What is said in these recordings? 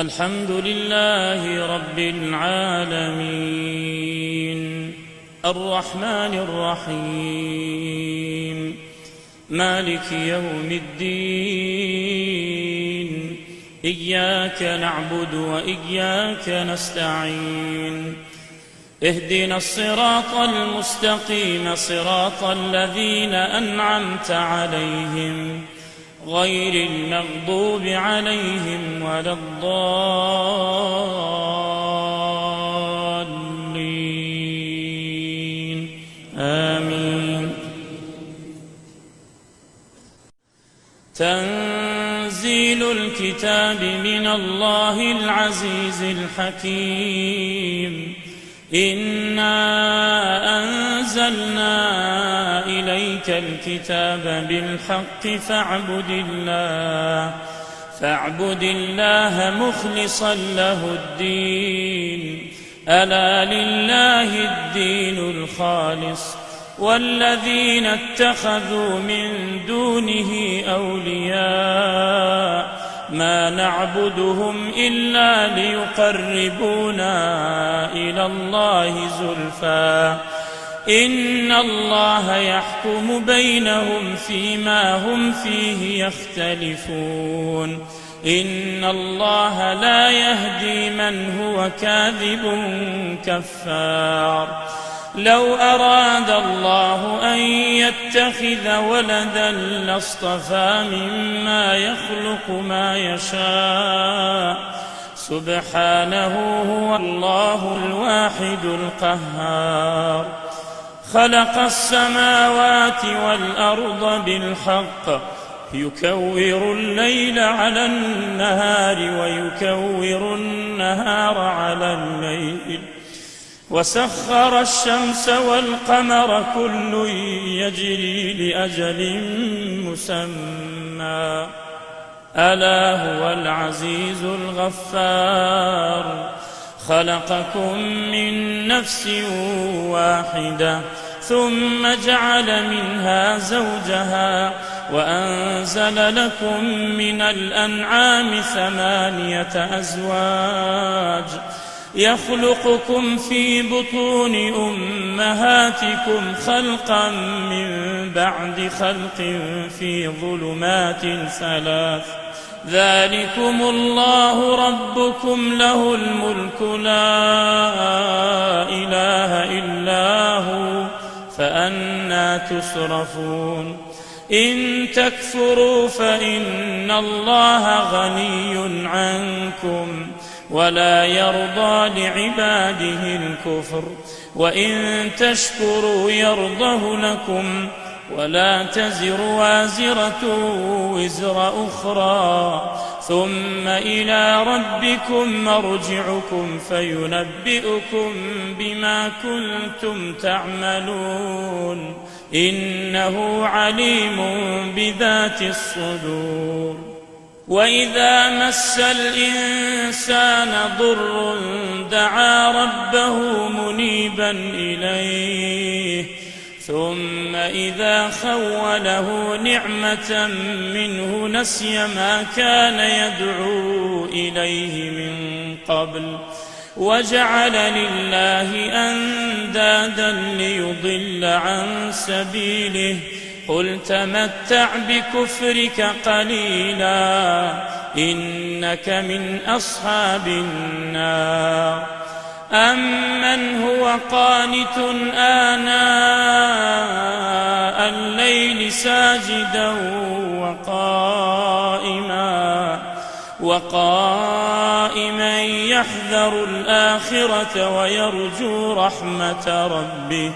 الحمد لله رب العالمين الرحمن الرحيم مالك يوم الدين إياك نعبد وإياك نستعين اهدنا الصراط المستقيم صراط الذين أنعمت عليهم غير المغضوب عليهم ولا الضالين آمين. تنزيل الكتاب من الله العزيز الحكيم. إنا أنزلنا إليك الكتاب بالحق فاعبد الله مخلصا له الدين ألا لله الدين الخالص والذين اتخذوا من دونه أولياء ما نعبدهم إلا ليقربونا إلى الله زلفى إن الله يحكم بينهم فيما هم فيه يختلفون إن الله لا يهدي من هو كاذب كفار. لو أراد الله أن يتخذ ولدا لاصطفى مما يخلق ما يشاء سبحانه هو الله الواحد القهار. خلق السماوات والأرض بالحق يكور الليل على النهار ويكور النهار على الليل وسخر الشمس والقمر كل يجري لأجل مسمى ألا هو العزيز الغفار. خلقكم من نفس واحدة ثم جعل منها زوجها وأنزل لكم من الأنعام 8 أزواج يخلقكم في بطون أمهاتكم خلقا من بعد خلق في ظلمات 3 ذلكم الله ربكم له الملك لا إله إلا هو فأنى تصرفون. إن تكفروا فإن الله غني عنكم ولا يرضى لعباده الكفر وإن تشكروا يرضه لكم ولا تزر وازرة وزر أخرى ثم إلى ربكم مرجعكم فينبئكم بما كنتم تعملون إنه عليم بذات الصدور. وإذا مس الإنسان ضر دعا ربه منيبا إليه ثم إذا خوله نعمة منه نسي ما كان يدعو إليه من قبل وجعل لله أندادا ليضل عن سبيله قل تمتع بكفرك قليلا إنك من أصحاب النار. أمن هو قانت آناء الليل ساجدا وقائما يحذر الآخرة ويرجو رحمة ربه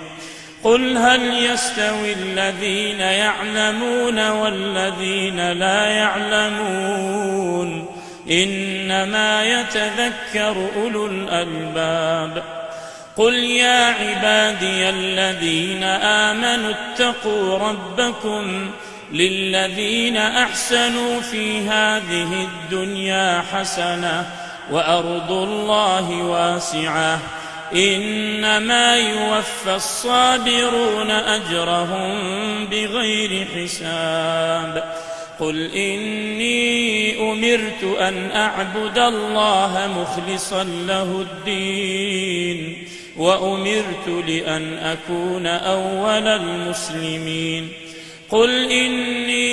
قل هل يستوي الذين يعلمون والذين لا يعلمون إنما يتذكر أولو الألباب. قل يا عبادي الذين آمنوا اتقوا ربكم للذين أحسنوا في هذه الدنيا حسنة وأرض الله واسعة إنما يوفى الصابرون أجرهم بغير حساب قل إني أمرت أن أعبد الله مخلصا له الدين وأمرت لأن أكون أول المسلمين قل إني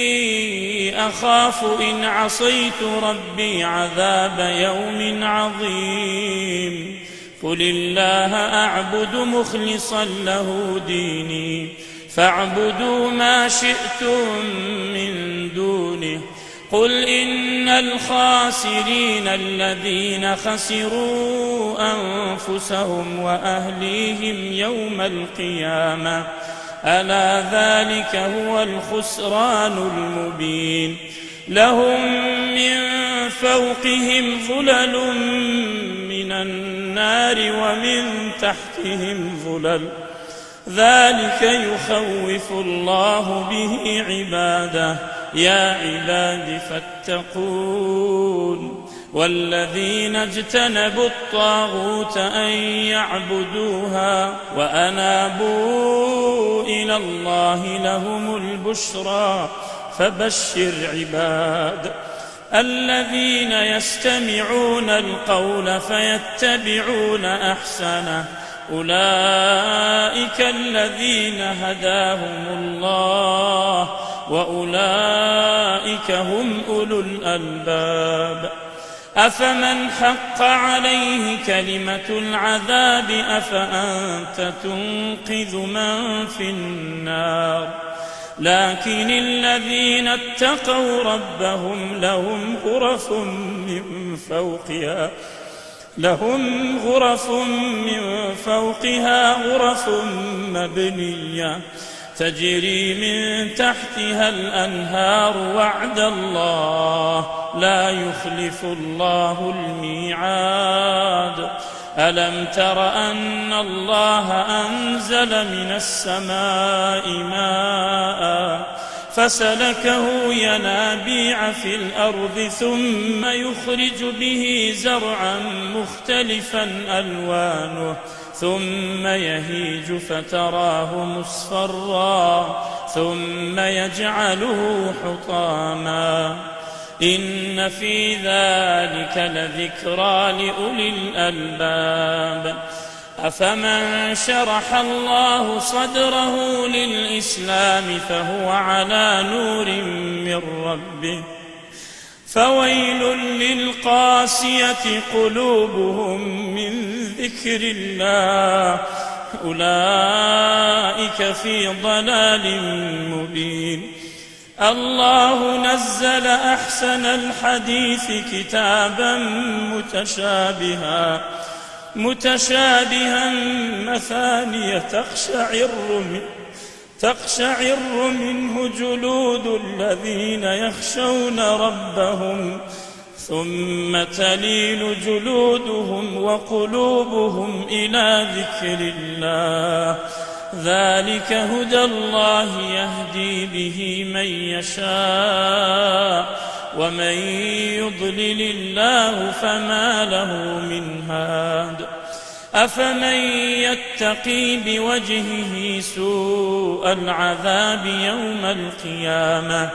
أخاف إن عصيت ربي عذاب يوم عظيم قل الله أعبد مخلصا له ديني فاعبدوا ما شئتم من دونه قل إن الخاسرين الذين خسروا أنفسهم وأهليهم يوم القيامة ألا ذلك هو الخسران المبين لهم من فوقهم ظلل من النار ومن تحتهم ظلل ذلك يخوف الله به عباده يا عباد فاتقون والذين اجتنبوا الطاغوت أن يعبدوها وأنابوا إلى الله لهم البشرى فبشر عباد الذين يستمعون القول فيتبعون أحسنه أولئك الذين هداهم الله وأولئك هم أولو الألباب أفمن حق عليه كلمة العذاب أفأنت تنقذ من في النار لكن الذين اتقوا ربهم لهم غرف من فوقها غرف مبنية تجري من تحتها الأنهار وعد الله لا يخلف الله الميعاد ألم تر أن الله أنزل من السماء ماء فسلكه ينابيع في الأرض ثم يخرج به زرعا مختلفا ألوانه ثم يهيج فتراه مصفرا ثم يجعله حطاما إن في ذلك لذكرى لأولي الألباب أفمن شرح الله صدره للإسلام فهو على نور من ربه فويل للقاسية قلوبهم من ذكر الله أولئك في ضلال مبين الله نزل أحسن الحديث كتابا متشابها مثانية تقشعر منه جلود الذين يخشون ربهم ثم تلين جلودهم وقلوبهم إلى ذكر الله ذلك هدى الله يهدي به من يشاء ومن يضلل الله فما له من هاد أفمن يتقي بوجهه سوء العذاب يوم القيامة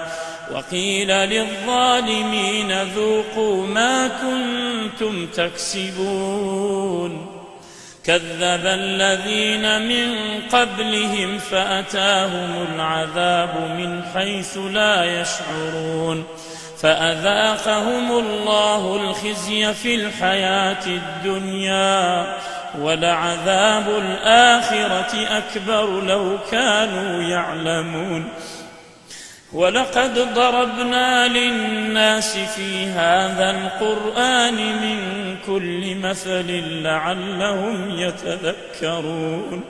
وقيل للظالمين ذوقوا ما كنتم تكسبون كذب الذين من قبلهم فأتاهم العذاب من حيث لا يشعرون فأذاقهم الله الخزي في الحياة الدنيا ولعذاب الآخرة أكبر لو كانوا يعلمون ولقد ضربنا للناس في هذا القرآن من كل مثل لعلهم يتذكرون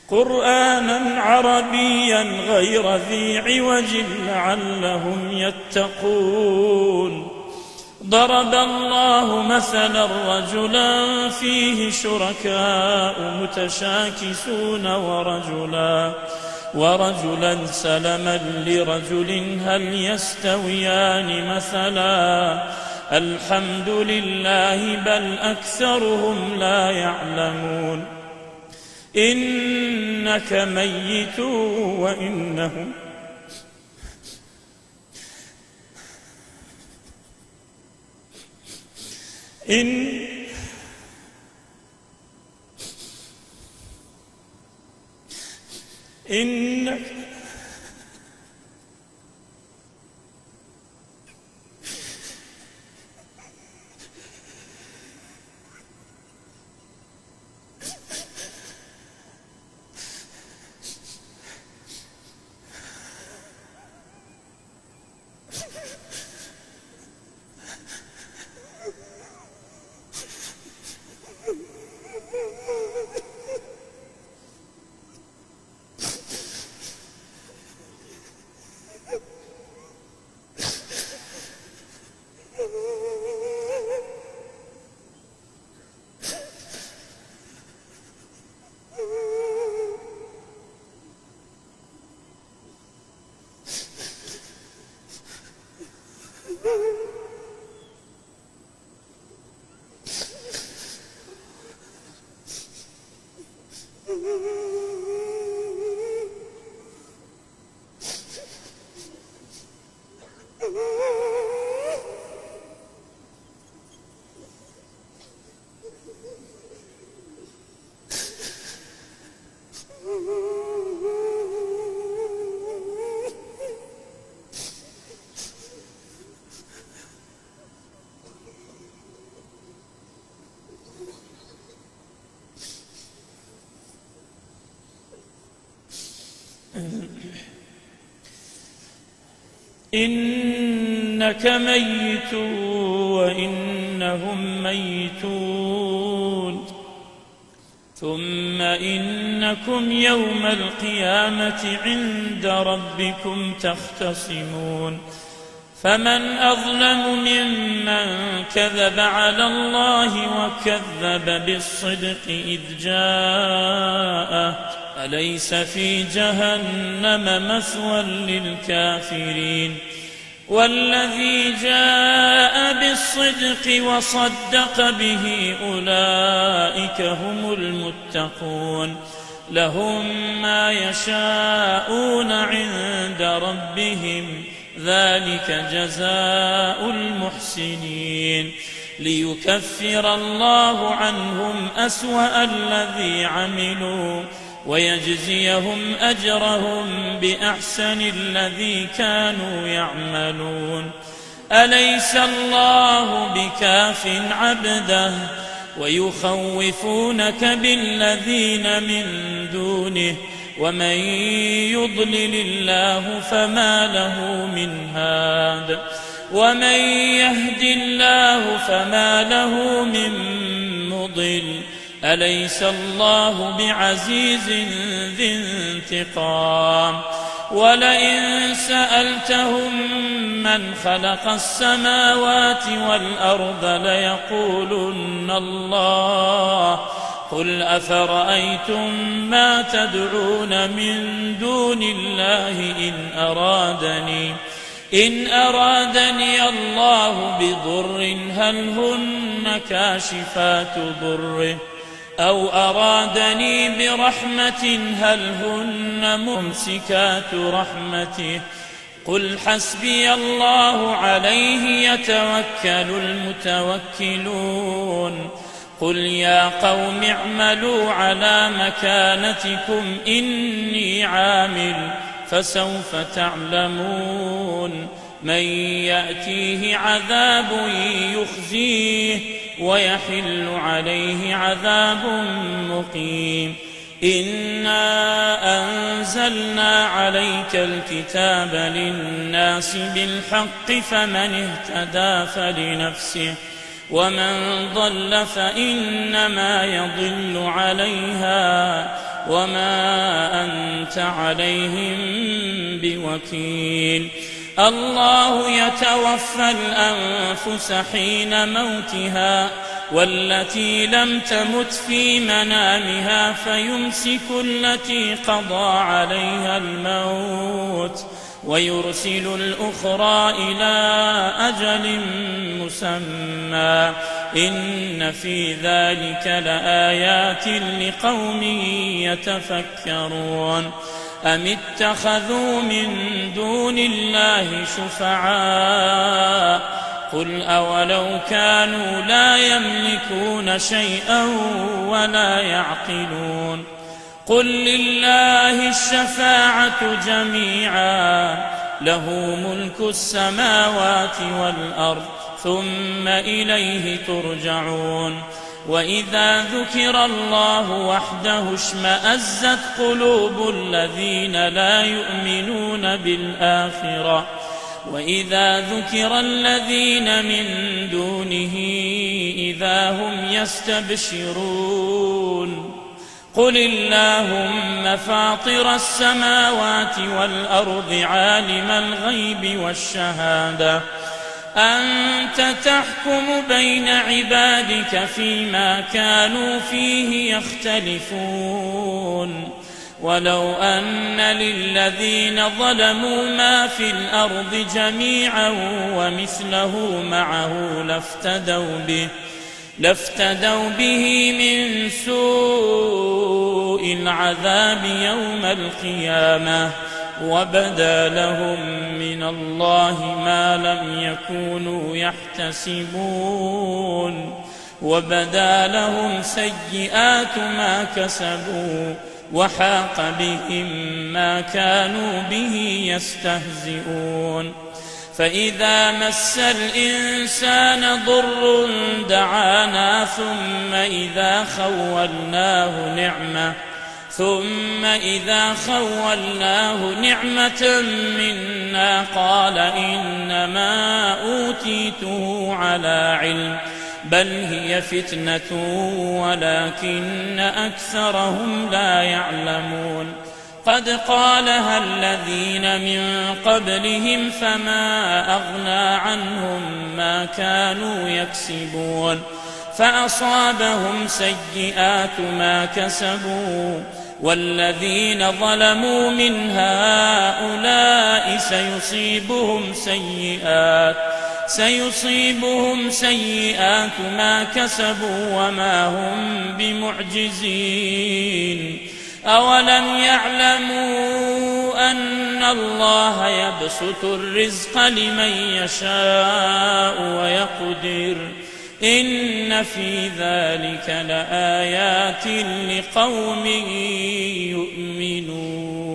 قرآنا عربيا غير ذي عوج لعلهم يتقون ضرب الله مثلا رجلا فيه شركاء متشاكسون ورجلا سلما لرجل هل يستويان مثلا الحمد لله بل أكثرهم لا يعلمون إنك ميت إن إنك إنك ميت وإنهم ميتون ثم إنكم يوم القيامة عند ربكم تختصمون فمن أظلم ممن كذب على الله وكذب بالصدق إذ جاءه أليس في جهنم مثوى للكافرين والذي جاء بالصدق وصدق به أولئك هم المتقون لهم ما يشاءون عند ربهم ذلك جزاء المحسنين ليكفر الله عنهم أسوأ الذي عملوا ويجزيهم أجرهم بأحسن الذي كانوا يعملون أليس الله بكاف عبده ويخوفونك بالذين من دونه ومن يضلل الله فما له من هاد ومن يهد الله فما له من مضل أليس الله بعزيز ذي انتقام ولئن سألتهم من خلق السماوات والأرض ليقولن الله قل أفرأيتم ما تدعون من دون الله إن أرادني الله بضر هل هن كاشفات ضره أو أرادني برحمة هل هن ممسكات رحمته قل حسبي الله عليه يتوكل المتوكلون قل يا قوم اعملوا على مكانتكم إني عامل فسوف تعلمون من يأتيه عذاب يخزيه ويحل عليه عذاب مقيم إنا أنزلنا عليك الكتاب للناس بالحق فمن اهتدى فلنفسه ومن ضل فإنما يضل عليها وما أنت عليهم بوكيل الله يتوفى الأنفس حين موتها والتي لم تمت في منامها فيمسك التي قضى عليها الموت ويرسل الأخرى إلى أجل مسمى إن في ذلك لآيات لقوم يتفكرون أم اتخذوا من دون الله شفعاء قل أولو كانوا لا يملكون شيئا ولا يعقلون قل لله الشفاعة جميعا له ملك السماوات والأرض ثم إليه ترجعون وإذا ذكر الله وحده اشمأزت قلوب الذين لا يؤمنون بالآخرة وإذا ذكر الذين من دونه إذا هم يستبشرون قل اللهم فاطر السماوات والأرض عالم الغيب والشهادة أنت تحكم بين عبادك فيما كانوا فيه يختلفون ولو أن للذين ظلموا ما في الأرض جميعا ومثله معه لافتدوا به من سوء العذاب يوم القيامة وبدا لهم من الله ما لم يكونوا يحتسبون وبدا لهم سيئات ما كسبوا وحاق بهم ما كانوا به يستهزئون فإذا مس الإنسان ضر دعانا ثم إذا خولناه نعمة منا قال إنما أوتيته على علم بل هي فتنة ولكن أكثرهم لا يعلمون قد قالها الذين من قبلهم فما أغنى عنهم ما كانوا يكسبون فأصابهم سيئات ما كسبوا والذين ظلموا من هؤلاء سيصيبهم سيئات ما كسبوا وما هم بمعجزين أولم يعلموا أن الله يبسط الرزق لمن يشاء ويقدر إن في ذلك لآيات لقوم يؤمنون.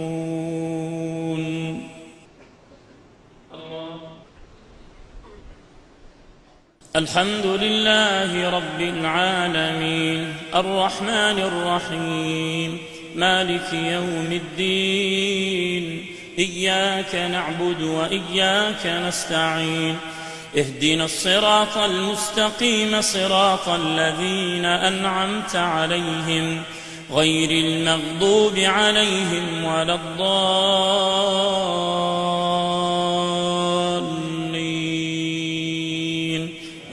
الحمد لله رب العالمين الرحمن الرحيم مالك يوم الدين إياك نعبد وإياك نستعين اهدنا الصراط المستقيم صراط الذين أنعمت عليهم غير المغضوب عليهم ولا الضالين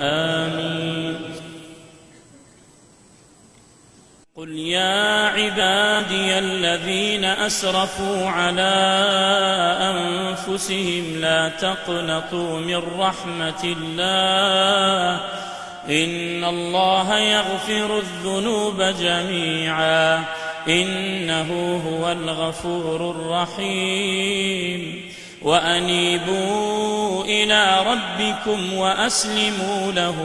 آمين. قل يا عبادي الذين أسرفوا على أنفسهم لا تقنطوا من رحمة الله إن الله يغفر الذنوب جميعا إنه هو الغفور الرحيم وأنيبوا إلى ربكم وأسلموا له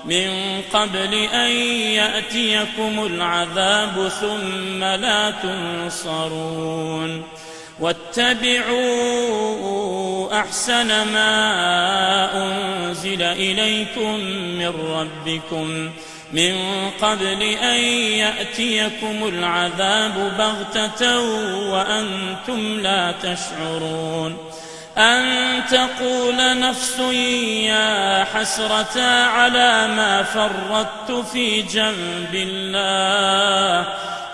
من قبل أن يأتيكم العذاب ثم لا تنصرون واتبعوا أحسن ما أنزل إليكم من ربكم من قبل أن يأتيكم العذاب بغتة وأنتم لا تشعرون أن تقول نفس يا حسرة على ما فرطت في جنب الله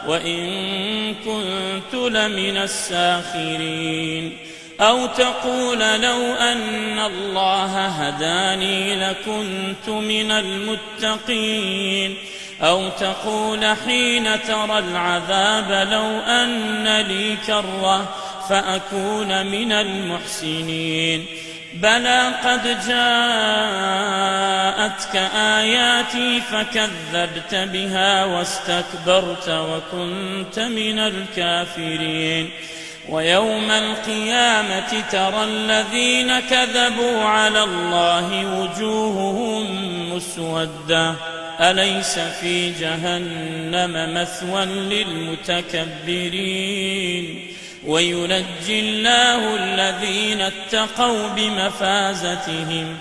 وإن كنت لمن الساخرين أو تقول لو أن الله هداني لكنت من المتقين أو تقول حين ترى العذاب لو أن لي كرة فأكون من المحسنين بلى قد جاءتك آياتي فكذبت بها واستكبرت وكنت من الكافرين ويوم القيامة ترى الذين كذبوا على الله وجوههم مسودة أليس في جهنم مثوى للمتكبرين وينجي الله الذين اتقوا بمفازتهم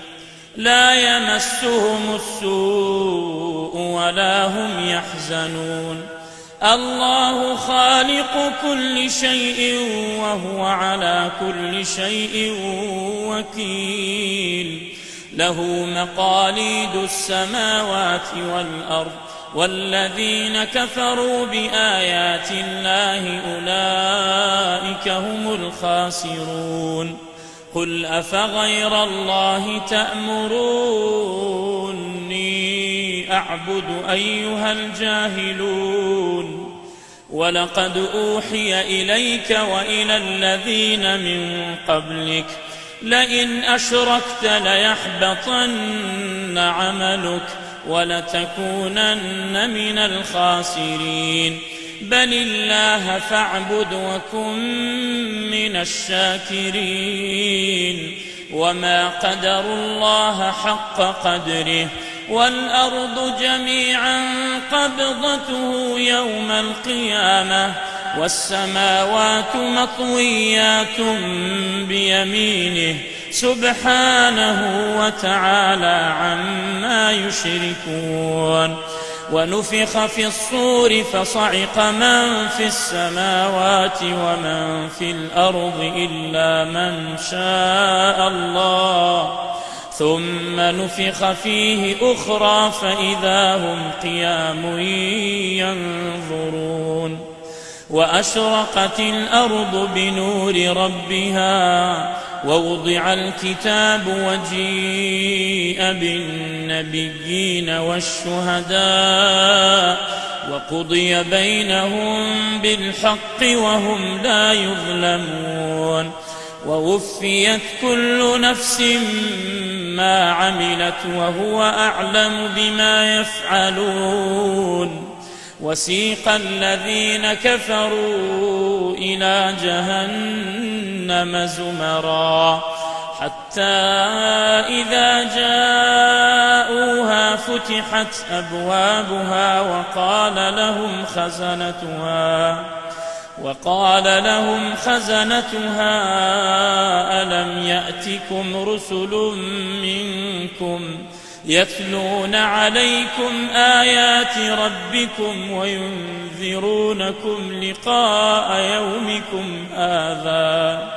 لا يمسهم السوء ولا هم يحزنون الله خالق كل شيء وهو على كل شيء وكيل له مقاليد السماوات والأرض والذين كفروا بآيات الله أولئك هم الخاسرون قل أفغير الله تأمروني أعبد أيها الجاهلون ولقد أوحي إليك وإلى الذين من قبلك لئن أشركت ليحبطن عملك ولتكونن من الخاسرين بل الله فاعبد وكن من الشاكرين وما قدروا الله حق قدره والأرض جميعا قبضته يوم القيامة والسماوات مطويات بيمينه سبحانه وتعالى عما يشركون ونفخ في الصور فصعق من في السماوات ومن في الأرض إلا من شاء الله ثم نفخ فيه أخرى فإذا هم قيام ينظرون وأشرقت الأرض بنور ربها ووضع الكتاب وجيء بالنبيين والشهداء وقضي بينهم بالحق وهم لا يظلمون ووفيت كل نفس ما عملت وهو أعلم بما يفعلون وسيق الذين كفروا إلى جهنم زمرا حتى إذا جاءوها فتحت أبوابها وقال لهم خزنتها ألم يأتكم رسل منكم يتلون عليكم آيات ربكم وينذرونكم لقاء يومكم هذا